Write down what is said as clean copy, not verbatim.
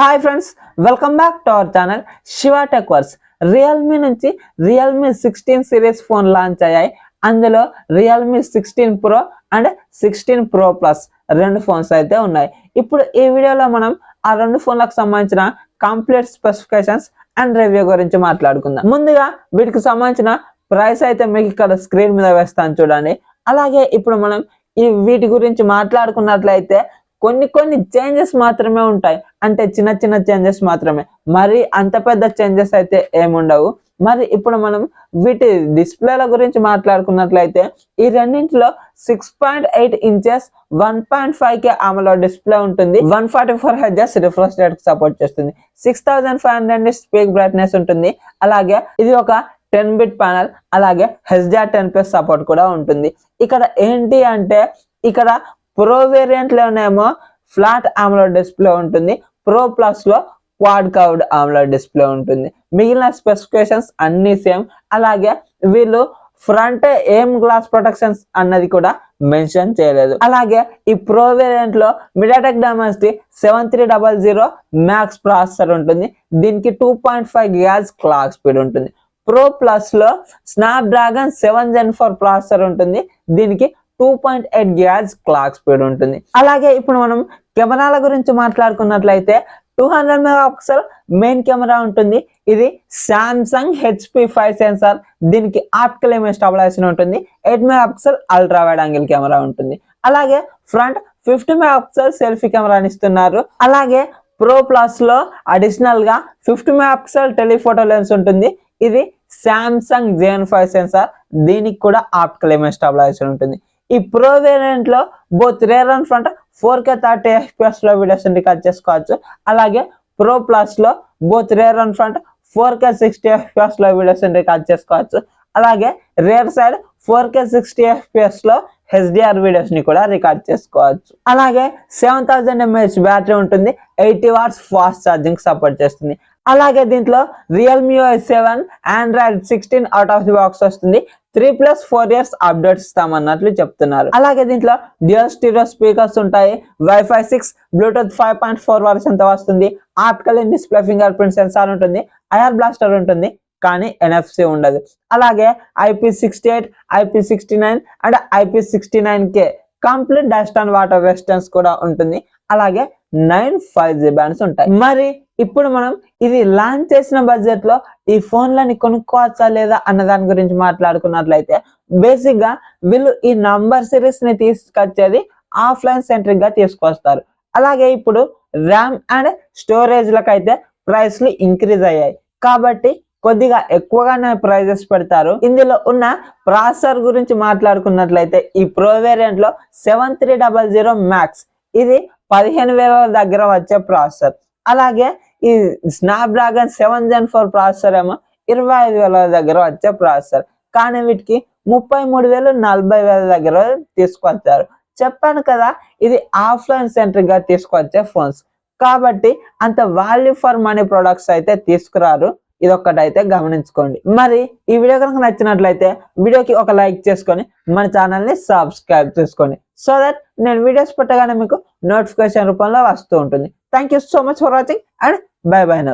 Hi friends, welcome back to our channel Shiva tech verse. Realme నుంచి Realme 16 series phone launch అయ్యాయి. అందులో Realme 16 pro and 16 pro plus రెండు phones అయితే ఉన్నాయి. ఇప్పుడు ఈ వీడియోలో మనం ఆ రెండు ఫోన్లకు సంబంధించిన కంప్లీట్ స్పెసిఫికేషన్స్ అండ్ రివ్యూ గురించి మాట్లాడుకుందాం. ముందుగా వీటికి సంబంధించిన ప్రైస్ అయితే మీకు ఇక్కడ స్క్రీన్ మీద వేస్తాను చూడండి. అలాగే ఇప్పుడు మనం వీటి గురించి మాట్లాడుకున్నట్లయితే కొన్ని చేంజెస్ మాత్రమే ఉంటాయి, అంటే చిన్న చేంజెస్ మాత్రమే, మరి అంత పెద్ద చేంజెస్ అయితే ఏముండవు. మరి ఇప్పుడు మనం వీటి డిస్ప్లేల గురించి మాట్లాడుకున్నట్లయితే ఈ రెండింటిలో 6.8 ఇంచెస్ 1.5K AMOLED డిస్ప్లే ఉంటుంది. 144 Hz రిఫ్రెష్ రేట్ కి సపోర్ట్ చేస్తుంది. 6500 స్పీక్ బ్రైట్నెస్ ఉంటుంది. అలాగే ఇది ఒక 10-bit ప్యానల్, అలాగే HDR10+ సపోర్ట్ కూడా ఉంటుంది. ఇక్కడ ఏంటి అంటే ఇక్కడ ప్రో వేరియంట్ లోనేమో ఫ్లాట్ AMOLED డిస్ప్లే ఉంటుంది, ప్రో ప్లస్ లో క్వాడ్ కర్వ్డ్ AMOLED డిస్ప్లే ఉంటుంది. మిగిలిన స్పెసిఫికేషన్స్ అన్ని సేమ్. అలాగే వీళ్ళు ఫ్రంట్ ఏం గ్లాస్ ప్రొటెక్షన్స్ అన్నది కూడా మెన్షన్ చేయలేదు. అలాగే ఈ ప్రో వేరియంట్ లో MediaTek Dimensity 7300 మ్యాక్స్ ప్రాసెసర్ ఉంటుంది. దీనికి 2.5 GHz క్లాక్ స్పీడ్ ఉంటుంది. ప్రో ప్లస్ లో స్నాప్డ్రాగన్ 7 Gen 4 ప్రాసెసర్ ఉంటుంది. దీనికి 2.8 GHz క్లాక్ స్పీడ్ ఉంటుంది. అలాగే ఇప్పుడు మనం కెమెరాల గురించి మాట్లాడుకున్నట్లయితే 200 మెగాపిక్సెల్ మెయిన్ కెమెరా ఉంటుంది. ఇది సామ్సంగ్ HP5 సెన్సార్. దీనికి ఆప్టికల్ ఇమేజ్ స్టెబిలైజేషన్ ఉంటుంది. 8 megapixel ultra wide angle camera ఉంటుంది. అలాగే ఫ్రంట్ 50 మెగాపిక్సెల్ సెల్ఫీ కెమెరాని ఇస్తున్నారు. అలాగే ప్రో ప్లస్ లో అడిషనల్ గా 50 మెగాపిక్సెల్ టెలిఫోటో లెన్స్ ఉంటుంది. ఇది సామ్సంగ్ JN5 సెన్సార్. దీనికి కూడా ఆప్టికల్ ఇమేజ్ స్టెబిలైజేషన్ ఉంటుంది. ఈ ప్రో వేరియంట్ లో both rare and front 4K 30 FPS లో వీడియోస్ రికార్డ్ చేసుకోవచ్చు. అలాగే ప్రో ప్లస్ లో both rare and front 4K 60 FPS లో వీడియోస్ రికార్డ్ చేసుకోవచ్చు. అలాగే రేర్ సైడ్ 4K 60 FPS లో HDR వీడియోస్ ని కూడా రికార్డ్ చేసుకోవచ్చు. అలాగే 7000 mAh బ్యాటరీ ఉంటుంది. 80 వాట్స్ ఫాస్ట్ ఛార్జింగ్ సపోర్ట్ చేస్తుంది. అలాగే దీంట్లో Realme OS 7 Android 16 out of the box వస్తుంది. 3+4 years అప్డేట్స్ ఇస్తామన్నట్లు చెప్తున్నారు. అలాగే దీంట్లో డ్యూయల్ స్టీరియో స్పీకర్స్ ఉంటాయి. Wi-Fi 6 Bluetooth 5.4 వర్షన్ తో వస్తుంది. Optical in display finger print censor ఉంటుంది. ఐఆర్ బ్లాస్టర్ ఉంటుంది, కానీ NFC ఉండదు. అలాగే IP68, IP69 and IP69K complete dust and water resistance కూడా ఉంటుంది. అలాగే 9 5G బ్యాండ్స్ ఉంటాయి. మరి ఇప్పుడు మనం ఇది లాంచ్ చేసిన బడ్జెట్ లో ఈ ఫోన్లని కొనుక్కోవచ్చా లేదా అన్న దాని గురించి మాట్లాడుకున్నట్లయితే బేసిక్ గా వీళ్ళు ఈ నంబర్ సిరీస్ ని తీసుకొచ్చేది ఆఫ్లైన్ సెంట్రిక్ గా తీసుకొస్తారు. అలాగే ఇప్పుడు ర్యామ్ అండ్ స్టోరేజ్ లకైతే ప్రైస్లు ఇంక్రీజ్ అయ్యాయి, కాబట్టి కొద్దిగా ఎక్కువగానే ప్రైజెస్ పెడతారు. ఇందులో ఉన్న ప్రాసెసర్ గురించి మాట్లాడుకున్నట్లయితే ఈ ప్రో వేరియంట్ లో 7300 మ్యాక్స్, ఇది 15,000 దగ్గర వచ్చే ప్రాసెసర్. అలాగే ఈ స్నాప్డ్రాగన్ 7 Gen 4 ప్రాసెసర్ ఏమో 25,000 దగ్గర వచ్చే ప్రాసెసర్, కానీ వీటికి 33,000 40,000 దగ్గర తీసుకొచ్చారు. చెప్పాను కదా, ఇది ఆఫ్లైన్ సెంట్రిక్ గా తీసుకొచ్చే ఫోన్స్, కాబట్టి అంత వాల్యూ ఫర్ మనీ ప్రొడక్ట్స్ అయితే తీసుకురారు. ఇదొక్కటైతే గమనించుకోండి. మరి ఈ వీడియో కనుక నచ్చినట్లయితే వీడియోకి ఒక లైక్ చేసుకొని మన ఛానల్ని సబ్స్క్రైబ్ చేసుకోండి, సో దట్ నేను వీడియోస్ పెట్టగానే మీకు నోటిఫికేషన్ రూపంలో వస్తూ ఉంటుంది. Thank you so much for watching and by by now.